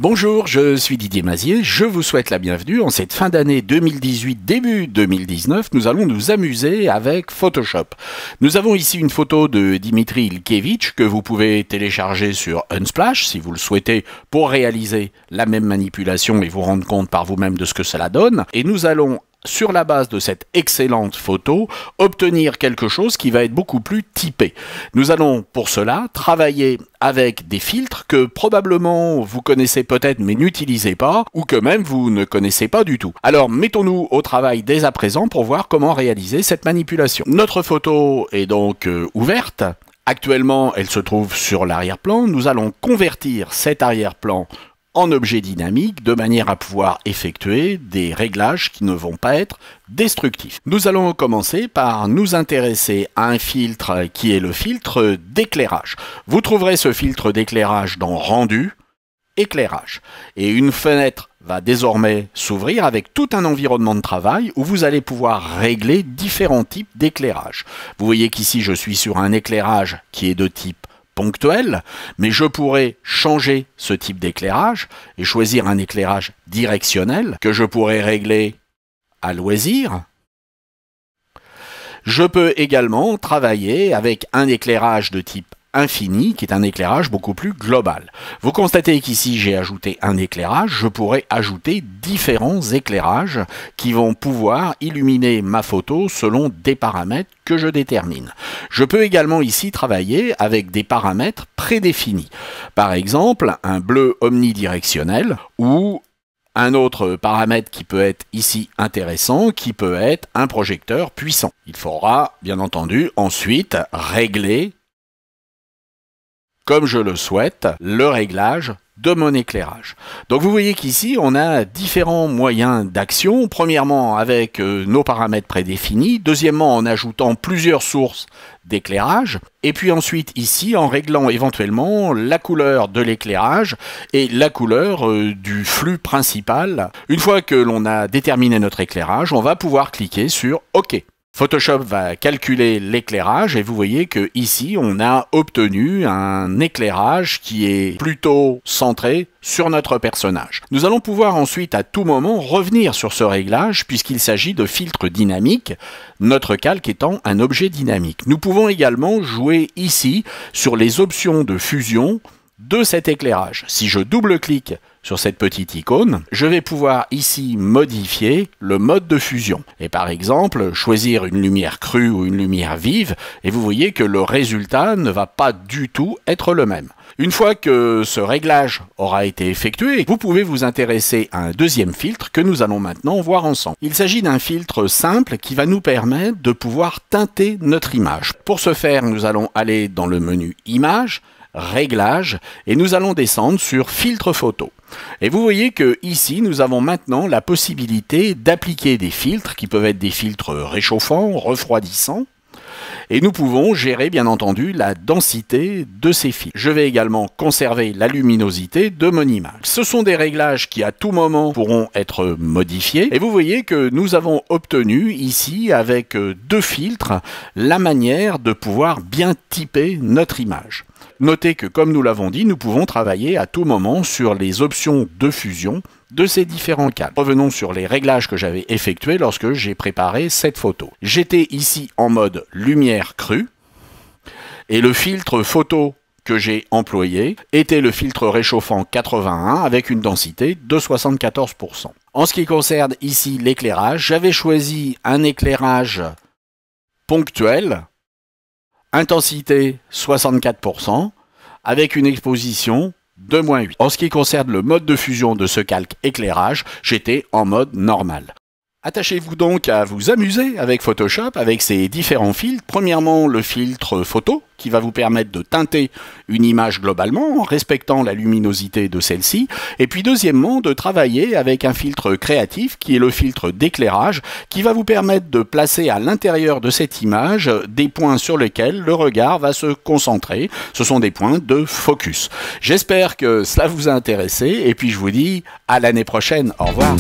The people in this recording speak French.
Bonjour, je suis Didier Mazier, je vous souhaite la bienvenue. En cette fin d'année 2018, début 2019, nous allons nous amuser avec Photoshop. Nous avons ici une photo de Dimitri Ilkevich que vous pouvez télécharger sur Unsplash si vous le souhaitez pour réaliser la même manipulation et vous rendre compte par vous-même de ce que cela donne. Et nous allons sur la base de cette excellente photo, obtenir quelque chose qui va être beaucoup plus typé. Nous allons pour cela travailler avec des filtres que probablement vous connaissez peut-être mais n'utilisez pas, ou que même vous ne connaissez pas du tout. Alors mettons-nous au travail dès à présent pour voir comment réaliser cette manipulation. Notre photo est donc ouverte. Actuellement, elle se trouve sur l'arrière-plan. Nous allons convertir cet arrière-plan en objet dynamique de manière à pouvoir effectuer des réglages qui ne vont pas être destructifs. Nous allons commencer par nous intéresser à un filtre qui est le filtre d'éclairage. Vous trouverez ce filtre d'éclairage dans Rendu, Éclairage. Et une fenêtre va désormais s'ouvrir avec tout un environnement de travail où vous allez pouvoir régler différents types d'éclairage. Vous voyez qu'ici je suis sur un éclairage qui est de type ponctuel, mais je pourrais changer ce type d'éclairage et choisir un éclairage directionnel que je pourrais régler à loisir. Je peux également travailler avec un éclairage de type infini, qui est un éclairage beaucoup plus global. Vous constatez qu'ici j'ai ajouté un éclairage, je pourrais ajouter différents éclairages qui vont pouvoir illuminer ma photo selon des paramètres que je détermine. Je peux également ici travailler avec des paramètres prédéfinis. Par exemple, un bleu omnidirectionnel ou un autre paramètre qui peut être ici intéressant, qui peut être un projecteur puissant. Il faudra bien entendu ensuite régler comme je le souhaite, le réglage de mon éclairage. Donc vous voyez qu'ici, on a différents moyens d'action. Premièrement, avec nos paramètres prédéfinis. Deuxièmement, en ajoutant plusieurs sources d'éclairage. Et puis ensuite, ici, en réglant éventuellement la couleur de l'éclairage et la couleur du flux principal. Une fois que l'on a déterminé notre éclairage, on va pouvoir cliquer sur OK. Photoshop va calculer l'éclairage et vous voyez que ici on a obtenu un éclairage qui est plutôt centré sur notre personnage. Nous allons pouvoir ensuite à tout moment revenir sur ce réglage puisqu'il s'agit de filtres dynamiques, notre calque étant un objet dynamique. Nous pouvons également jouer ici sur les options de fusion de cet éclairage. Si je double-clique sur cette petite icône, je vais pouvoir ici modifier le mode de fusion. Et par exemple, choisir une lumière crue ou une lumière vive, et vous voyez que le résultat ne va pas du tout être le même. Une fois que ce réglage aura été effectué, vous pouvez vous intéresser à un deuxième filtre que nous allons maintenant voir ensemble. Il s'agit d'un filtre simple qui va nous permettre de pouvoir teinter notre image. Pour ce faire, nous allons aller dans le menu Images, Réglages, et nous allons descendre sur Filtre photo. Et vous voyez que ici, nous avons maintenant la possibilité d'appliquer des filtres qui peuvent être des filtres réchauffants, refroidissants, et nous pouvons gérer bien entendu la densité de ces filtres. Je vais également conserver la luminosité de mon image. Ce sont des réglages qui à tout moment pourront être modifiés. Et vous voyez que nous avons obtenu ici avec deux filtres la manière de pouvoir bien typer notre image. Notez que comme nous l'avons dit, nous pouvons travailler à tout moment sur les options de fusion de ces différents calques. Revenons sur les réglages que j'avais effectués lorsque j'ai préparé cette photo. J'étais ici en mode lumière crue et le filtre photo que j'ai employé était le filtre réchauffant 81 avec une densité de 74%. En ce qui concerne ici l'éclairage, j'avais choisi un éclairage ponctuel, intensité 64%, avec une exposition de -8. En ce qui concerne le mode de fusion de ce calque éclairage, j'étais en mode normal. Attachez-vous donc à vous amuser avec Photoshop, avec ces différents filtres. Premièrement, le filtre photo, qui va vous permettre de teinter une image globalement en respectant la luminosité de celle-ci. Et puis deuxièmement, de travailler avec un filtre créatif, qui est le filtre d'éclairage, qui va vous permettre de placer à l'intérieur de cette image des points sur lesquels le regard va se concentrer. Ce sont des points de focus. J'espère que cela vous a intéressé, et puis je vous dis à l'année prochaine. Au revoir.